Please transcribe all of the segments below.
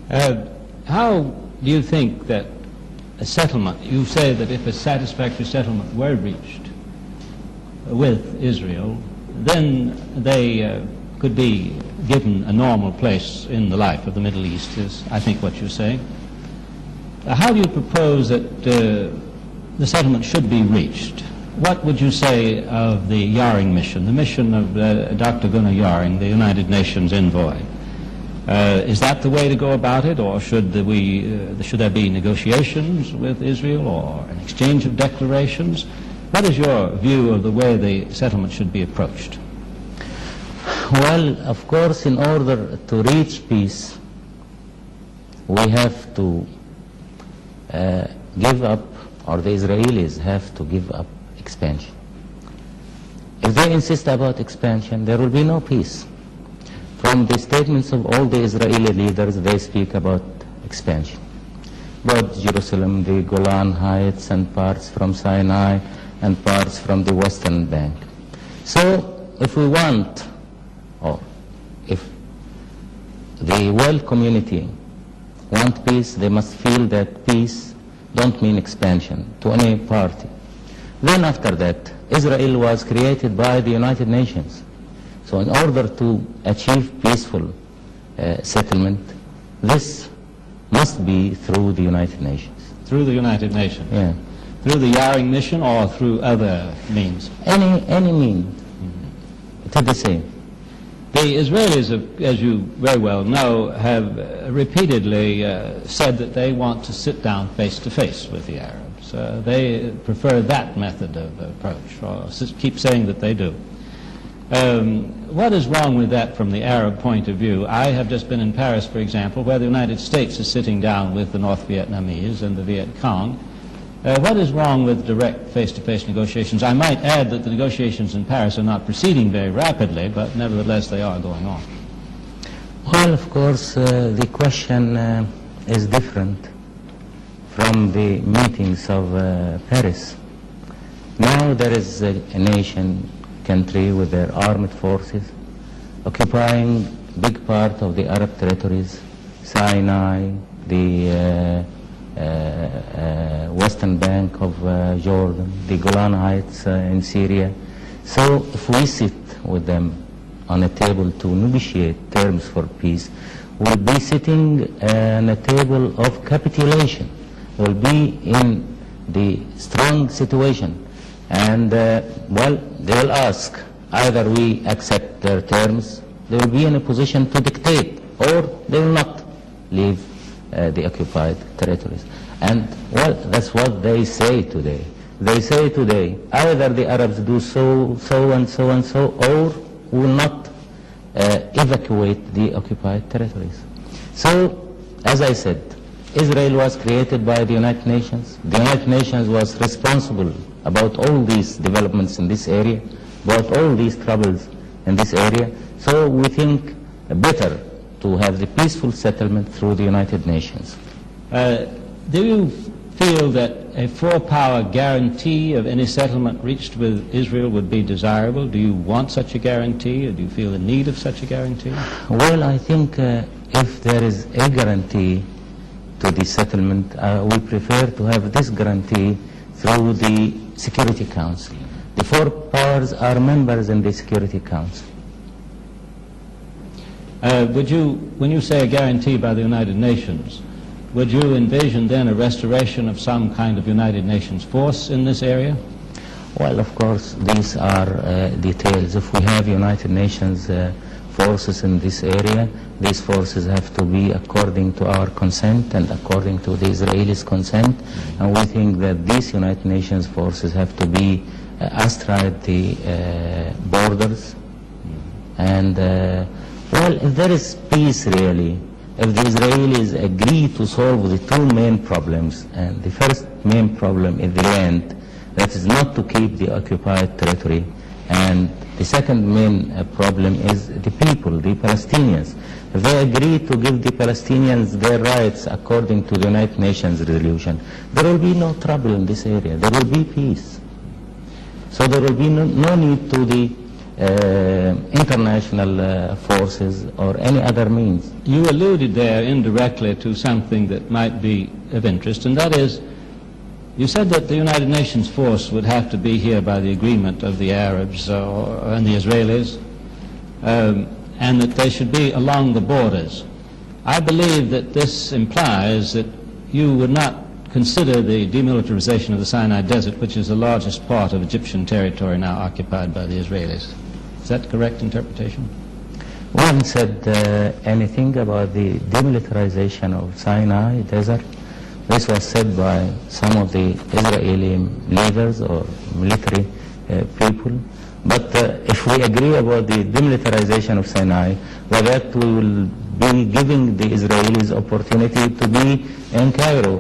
How do you think that a settlement, you say that if a satisfactory settlement were reached with Israel, then they could be given a normal place in the life of the Middle East, is I think what you're saying. How do you propose that the settlement should be reached? What would you say of the Yaring mission, the mission of Dr. Gunnar Yaring, the United Nations envoy? Is that the way to go about it, or should there be negotiations with Israel or an exchange of declarations? What is your view of the way the settlement should be approached? Well, of course, in order to reach peace, we have to give up, or the Israelis have to give up expansion. If they insist about expansion, there will be no peace. From the statements of all the Israeli leaders, they speak about expansion. Both Jerusalem, the Golan Heights, and parts from Sinai, and parts from the Western Bank. So if we want, or if the world community want peace, they must feel that peace don't mean expansion to any party. Then after that, Israel was created by the United Nations. So in order to achieve peaceful settlement, this must be through the United Nations. Through the United Nations? Yeah. Through the Yaring mission or through other means? Any means. It's the same. The Israelis, as you very well know, have repeatedly said that they want to sit down face to face with the Arabs. They prefer that method of approach, or keep saying that they do. What is wrong with that from the Arab point of view? I have just been in Paris, for example, where the United States is sitting down with the North Vietnamese and the Viet Cong. What is wrong with direct face-to-face negotiations? I might add that the negotiations in Paris are not proceeding very rapidly, but nevertheless they are going on. Well, of course, the question is different from the meetings of Paris. Now there is a nation, country with their armed forces occupying big part of the Arab territories, Sinai, the Western Bank of Jordan, the Golan Heights in Syria. So if we sit with them on a table to negotiate terms for peace, we'll be sitting on a table of capitulation. We'll be in the strong situation. And, well, they will ask, either we accept their terms, they will be in a position to dictate, or they will not leave the occupied territories. And, well, that's what they say today. They say today, either the Arabs do so and so and so, or will not evacuate the occupied territories. So, as I said, Israel was created by the United Nations. The United Nations was responsible about all these developments in this area, about all these troubles in this area. So we think better to have the peaceful settlement through the United Nations. Do you feel that a four-power guarantee of any settlement reached with Israel would be desirable? Do you want such a guarantee, or do you feel the need of such a guarantee? Well, I think if there is a guarantee to the settlement, we prefer to have this guarantee through the Security Council. The four powers are members in the Security Council. Would you, when you say a guarantee by the United Nations, would you envision then a restoration of some kind of United Nations force in this area? Well, of course, these are details. If we have United Nations forces in this area, these forces have to be according to our consent and according to the Israelis' consent. And we think that these United Nations forces have to be astride the borders. And, well, if there is peace really, if the Israelis agree to solve the two main problems, and the first main problem is the land, that is not to keep the occupied territory, and the second main problem is the people, the Palestinians. If they agree to give the Palestinians their rights according to the United Nations resolution, there will be no trouble in this area. There will be peace. So there will be no need to the international forces or any other means. You alluded there indirectly to something that might be of interest, and that is, you said that the United Nations force would have to be here by the agreement of the Arabs and the Israelis, and that they should be along the borders. I believe that this implies that you would not consider the demilitarization of the Sinai Desert, which is the largest part of Egyptian territory now occupied by the Israelis. Is that correct interpretation? We haven't said anything about the demilitarization of Sinai Desert. This was said by some of the Israeli leaders or military people. But if we agree about the demilitarization of Sinai, well, that we will be giving the Israelis opportunity to be in Cairo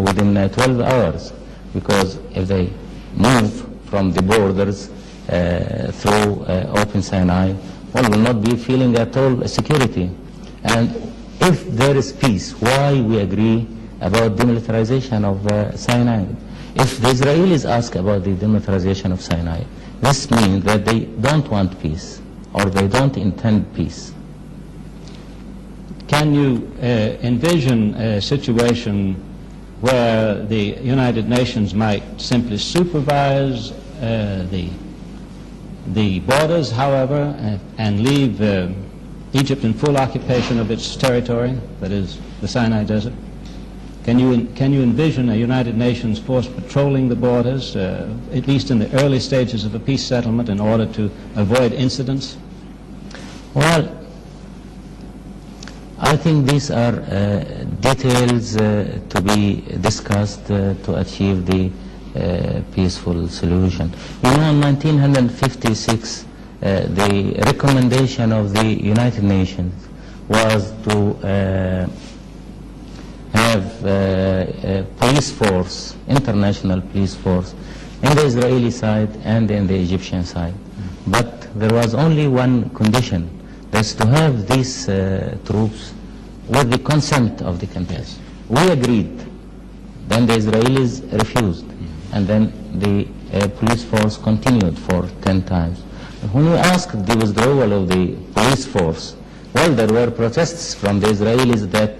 within 12 hours. Because if they move from the borders through open Sinai, one will not be feeling at all security. And if there is peace, why we agree about demilitarization of Sinai? If the Israelis ask about the demilitarization of Sinai, this means that they don't want peace or they don't intend peace. Can you envision a situation where the United Nations might simply supervise the borders, however, and leave Egypt in full occupation of its territory, that is the Sinai Desert? Can you envision a United Nations force patrolling the borders, at least in the early stages of a peace settlement, in order to avoid incidents? Well, I think these are details to be discussed to achieve the peaceful solution. You know, in 1956, the recommendation of the United Nations was to have a police force, international police force, in the Israeli side and in the Egyptian side. But there was only one condition, that's to have these troops with the consent of the countries. We agreed, then the Israelis refused, and then the police force continued for 10 times. When we asked the withdrawal of the police force, well, there were protests from the Israelis that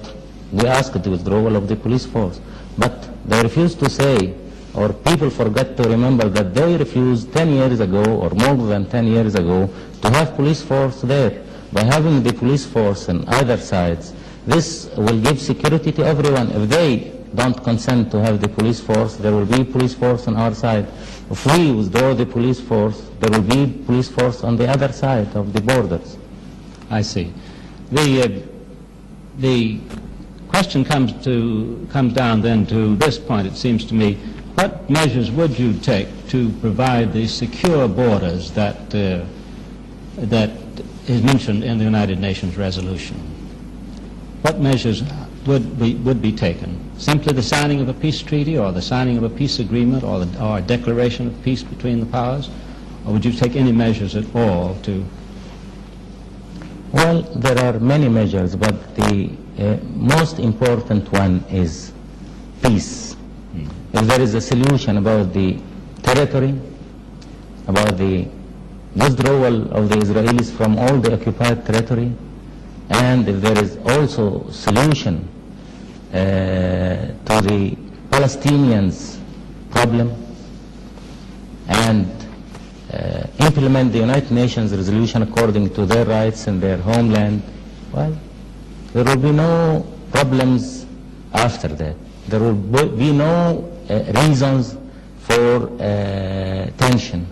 we asked the withdrawal of the police force, but they refused to say, or people forgot to remember that they refused 10 years ago, or more than 10 years ago, to have police force there. By having the police force on either sides, this will give security to everyone. If they don't consent to have the police force, there will be police force on our side. If we withdraw the police force, there will be police force on the other side of the borders. I see. The question comes down then to this point, it seems to me. What measures would you take to provide the secure borders that is mentioned in the United Nations resolution? What measures would be taken? Simply the signing of a peace treaty, or the signing of a peace agreement, or a declaration of peace between the powers? Or would you take any measures at all to... Well, there are many measures, but the most important one is peace. If there is a solution about the territory, about the withdrawal of the Israelis from all the occupied territory, and if there is also solution to the Palestinians' problem, and implement the United Nations resolution according to their rights and their homeland, well, there will be no problems after that. There will be no reasons for tension.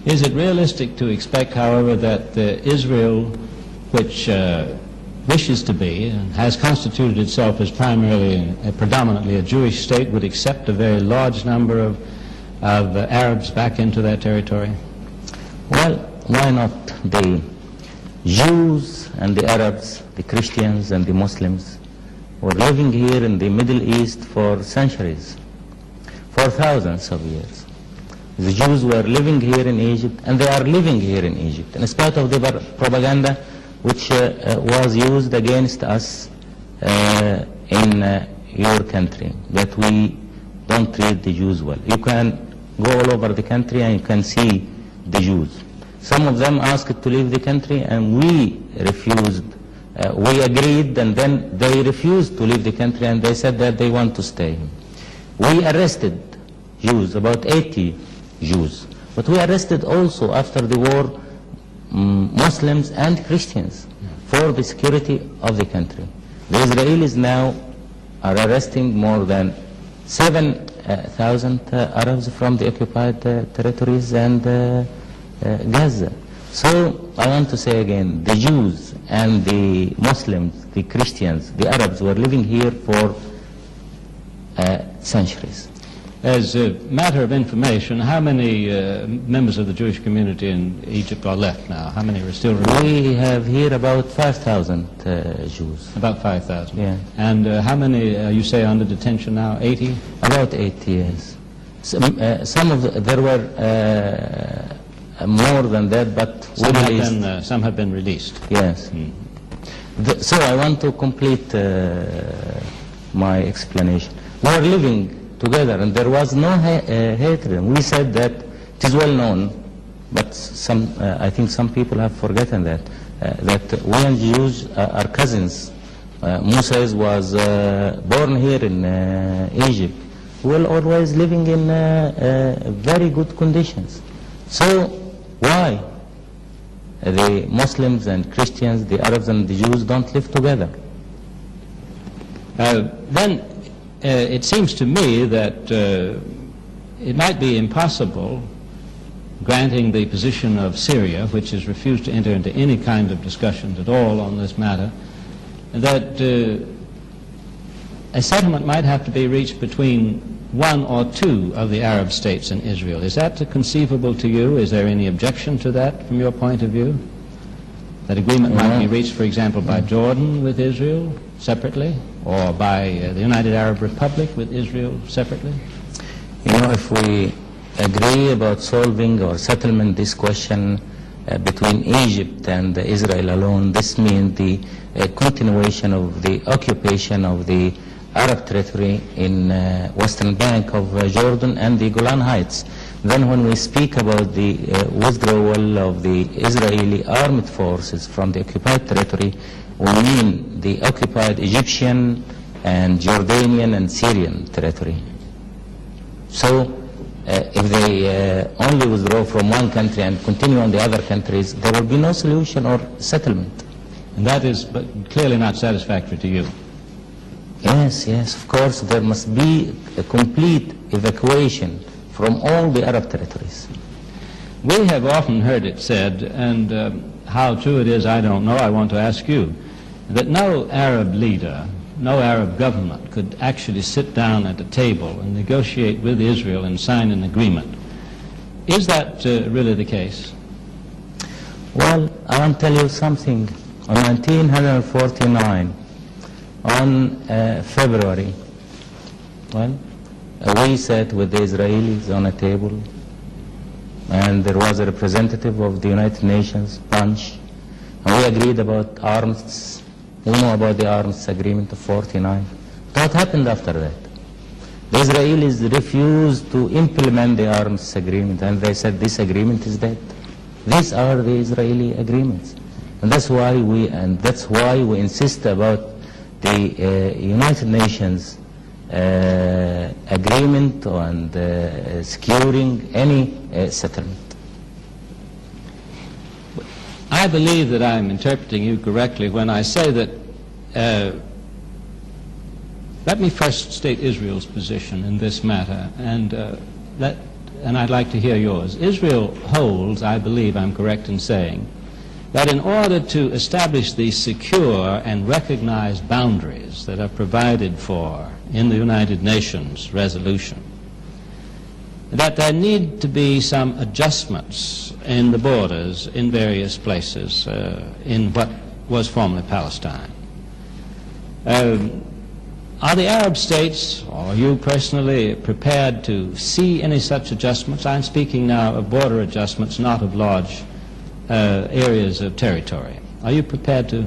Is it realistic to expect, however, that Israel, which wishes to be and has constituted itself as predominantly a Jewish state, would accept a very large number of Arabs back into their territory? Well, why not? The Jews and the Arabs, the Christians and the Muslims were living here in the Middle East for centuries, for thousands of years. The Jews were living here in Egypt, and they are living here in Egypt, in spite of the propaganda which was used against us in your country, that we don't treat the Jews well. You can go all over the country and you can see the Jews. Some of them asked to leave the country, and we refused. We agreed, and then they refused to leave the country, and they said that they want to stay. We arrested Jews, about 80 Jews. But we arrested also, after the war, Muslims and Christians for the security of the country. The Israelis now are arresting more than 7,000 Arabs from the occupied territories and Gaza. So I want to say again, the Jews and the Muslims, the Christians, the Arabs were living here for centuries. As a matter of information, how many members of the Jewish community in Egypt are left now? How many are still remaining? We have here about 5,000 Jews. About 5,000? Yeah. And how many, you say, under detention now? 80? About 80, yes. There were more than that, but some have been released. Yes. So I want to complete my explanation. We are living together, and there was no hatred. We said that it is well known, but I think some people have forgotten that we and Jews are cousins. Moses was born here in Egypt. We were always living in very good conditions. So why the Muslims and Christians, the Arabs and the Jews don't live together? Then it seems to me that it might be impossible, granting the position of Syria, which has refused to enter into any kind of discussions at all on this matter, that a settlement might have to be reached between one or two of the Arab states in Israel. Is that conceivable to you? Is there any objection to that from your point of view? That agreement might be reached, for example, by Jordan with Israel separately, or by the United Arab Republic with Israel separately? You know, if we agree about solving or settlement this question between Egypt and Israel alone, this means the continuation of the occupation of the Arab territory in western bank of Jordan and the Golan Heights. Then when we speak about the withdrawal of the Israeli armed forces from the occupied territory, we mean the occupied Egyptian and Jordanian and Syrian territory. So if they only withdraw from one country and continue on the other countries, there will be no solution or settlement. And that is clearly not satisfactory to you. Yes, yes, of course, there must be a complete evacuation from all the Arab territories. We have often heard it said, and how true it is I don't know, I want to ask you, that no Arab leader, no Arab government could actually sit down at a table and negotiate with Israel and sign an agreement. Is that really the case? Well, I want to tell you something. On 1949, on February, well, we sat with the Israelis on a table, and there was a representative of the United Nations, Punch, and we agreed about arms. We know about the arms agreement of 49. What happened after that? The Israelis refused to implement the arms agreement, and they said this agreement is dead. These are the Israeli agreements, and that's why we insist about the United Nations agreement on securing any settlement. I believe that I'm interpreting you correctly when I say that, let me first state Israel's position in this matter, and I'd like to hear yours. Israel holds, I believe I'm correct in saying, that in order to establish the secure and recognized boundaries that are provided for in the United Nations resolution, that there need to be some adjustments in the borders in various places in what was formerly Palestine. Are the Arab states, or you personally, prepared to see any such adjustments? I'm speaking now of border adjustments, not of large areas of territory. Are you prepared to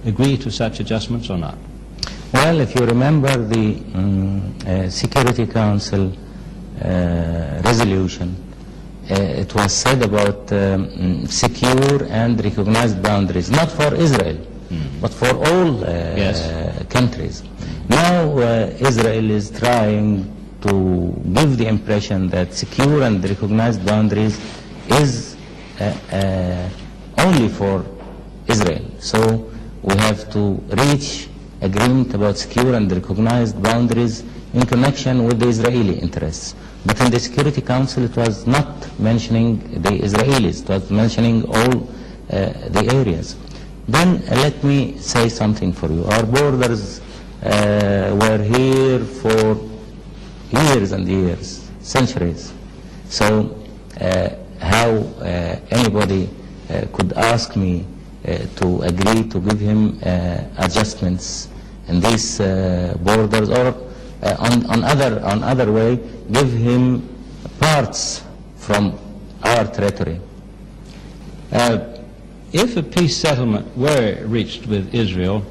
agree to such adjustments or not? Well, if you remember the Security Council resolution, it was said about secure and recognized boundaries, not for Israel, but for all countries. Now Israel is trying to give the impression that secure and recognized boundaries is only for Israel. So we have to reach agreement about secure and recognized boundaries in connection with the Israeli interests. But in the Security Council it was not mentioning the Israelis, it was mentioning all the areas. Then let me say something for you. Our borders were here for years and years, centuries. So how anybody could ask me to agree to give him adjustments in these borders, or on other way give him parts from our territory. If a peace settlement were reached with Israel,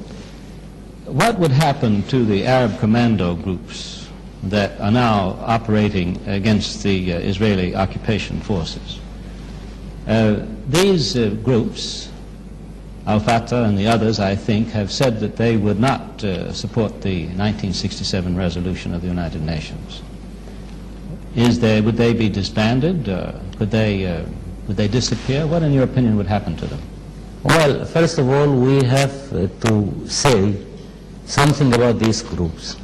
what would happen to the Arab commando groups that are now operating against the Israeli occupation forces? These groups, Al-Fatah and the others, I think, have said that they would not support the 1967 resolution of the United Nations. Would they be disbanded? Would they disappear? What, in your opinion, would happen to them? Well, first of all, we have to say something about these groups.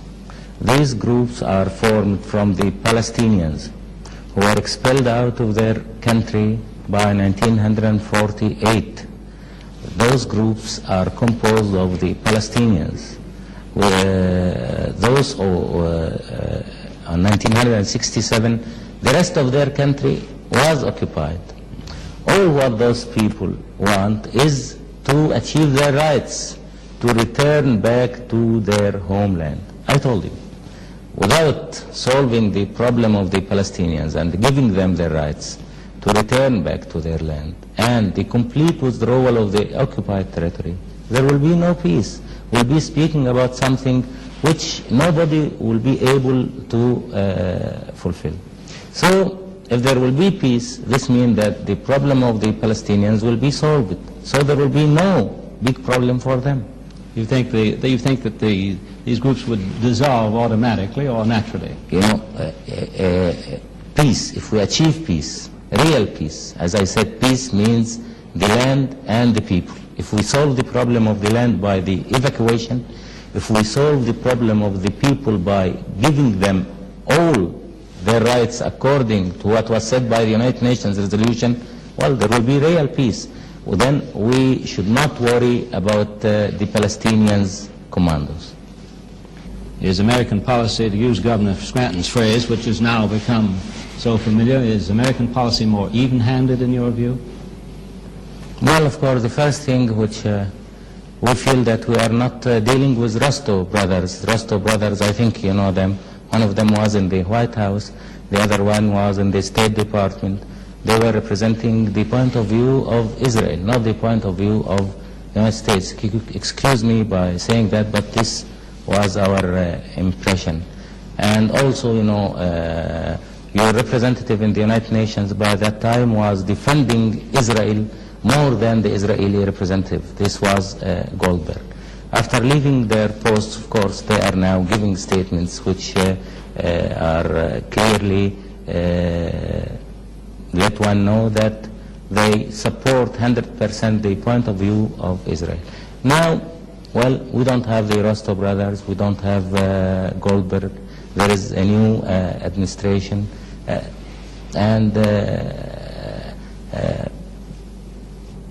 These groups are formed from the Palestinians who were expelled out of their country by 1948. Those groups are composed of the Palestinians. Those in 1967, the rest of their country was occupied. All what those people want is to achieve their rights, to return back to their homeland. I told you, without solving the problem of the Palestinians and giving them their rights to return back to their land and the complete withdrawal of the occupied territory, there will be no peace. We'll be speaking about something which nobody will be able to fulfill. So if there will be peace, this means that the problem of the Palestinians will be solved. So there will be no big problem for them. You think that these groups would dissolve automatically or naturally? You know, peace, if we achieve peace, real peace, as I said, peace means the land and the people. If we solve the problem of the land by the evacuation, if we solve the problem of the people by giving them all their rights according to what was said by the United Nations resolution, well, there will be real peace. Well, then we should not worry about the Palestinians' commandos. Is American policy, to use Governor Scranton's phrase, which has now become so familiar, is American policy more even-handed in your view? Well, of course, the first thing which we feel that we are not dealing with Rostov brothers. Rostov brothers, I think you know them. One of them was in the White House, the other one was in the State Department. They were representing the point of view of Israel, not the point of view of the United States. Excuse me by saying that, but this was our impression. And also, you know, your representative in the United Nations by that time was defending Israel more than the Israeli representative. This was Goldberg. After leaving their posts, of course, they are now giving statements which are clearly let one know that they support 100% the point of view of Israel. Now, well, we don't have the Rostov brothers, we don't have Goldberg. There is a new administration, and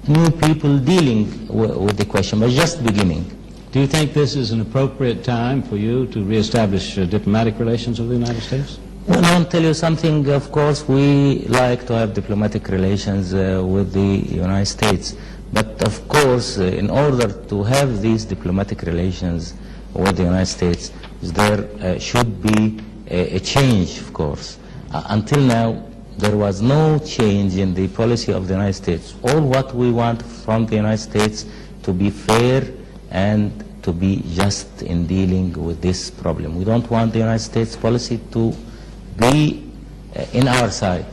new people dealing with the question, but just beginning. Do you think this is an appropriate time for you to reestablish diplomatic relations with the United States? Well, I'll tell you something. Of course, we like to have diplomatic relations with the United States. But of course, in order to have these diplomatic relations with the United States, there should be a change, of course. Until now, there was no change in the policy of the United States. All what we want from the United States to be fair and to be just in dealing with this problem. We don't want the United States policy to be in our side.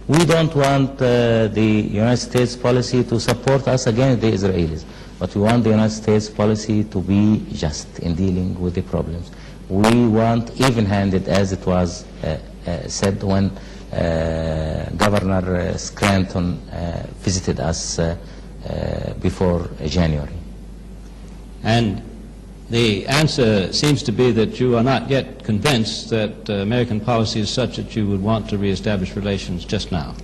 We don't want the United States policy to support us against the Israelis, but we want the United States policy to be just in dealing with the problems. We want even-handed, as it was said when Governor Scranton visited us before January. And the answer seems to be that you are not yet convinced that American policy is such that you would want to reestablish relations just now.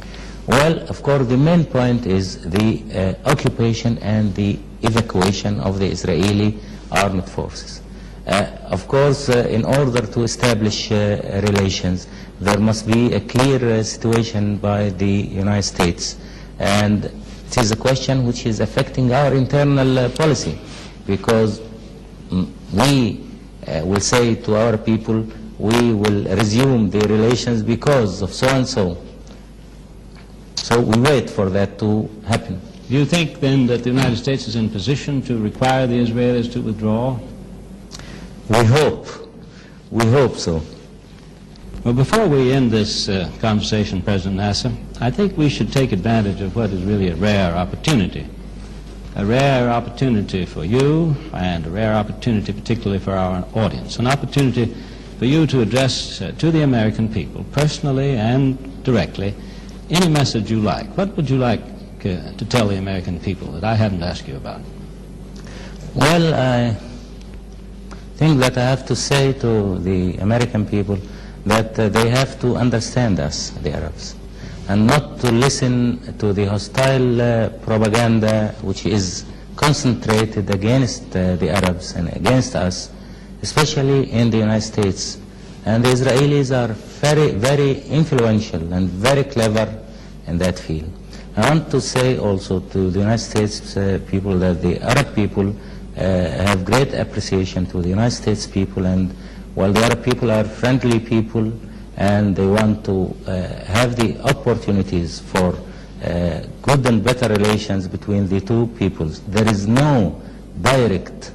Well, of course, the main point is the occupation and the evacuation of the Israeli armed forces. Of course, in order to establish relations, there must be a clear situation by the United States. And it is a question which is affecting our internal policy, because we will say to our people, we will resume the relations because of so and so. So we wait for that to happen. Do you think then that the United States is in position to require the Israelis to withdraw? We hope so. Well, before we end this conversation, President Nasser, I think we should take advantage of what is really a rare opportunity for you, and a rare opportunity particularly for our audience, an opportunity for you to address to the American people, personally and directly, any message you like. What would you like to tell the American people that I haven't asked you about? Well, I think that I have to say to the American people that they have to understand us, the Arabs, and not to listen to the hostile propaganda which is concentrated against the Arabs and against us, especially in the United States. And the Israelis are very, very influential and very clever in that field. I want to say also to the United States people that the Arab people have great appreciation to the United States people, and while the Arab people are friendly people and they want to have the opportunities for good and better relations between the two peoples, there is no direct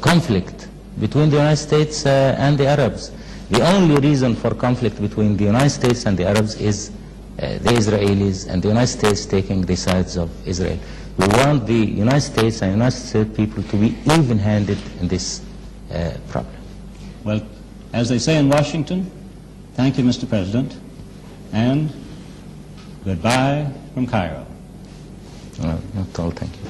conflict between the United States and the Arabs. The only reason for conflict between the United States and the Arabs is the Israelis and the United States taking the sides of Israel. We want the United States and United States people to be even-handed in this problem. Well, as they say in Washington, thank you, Mr. President, and goodbye from Cairo. Not all, thank you.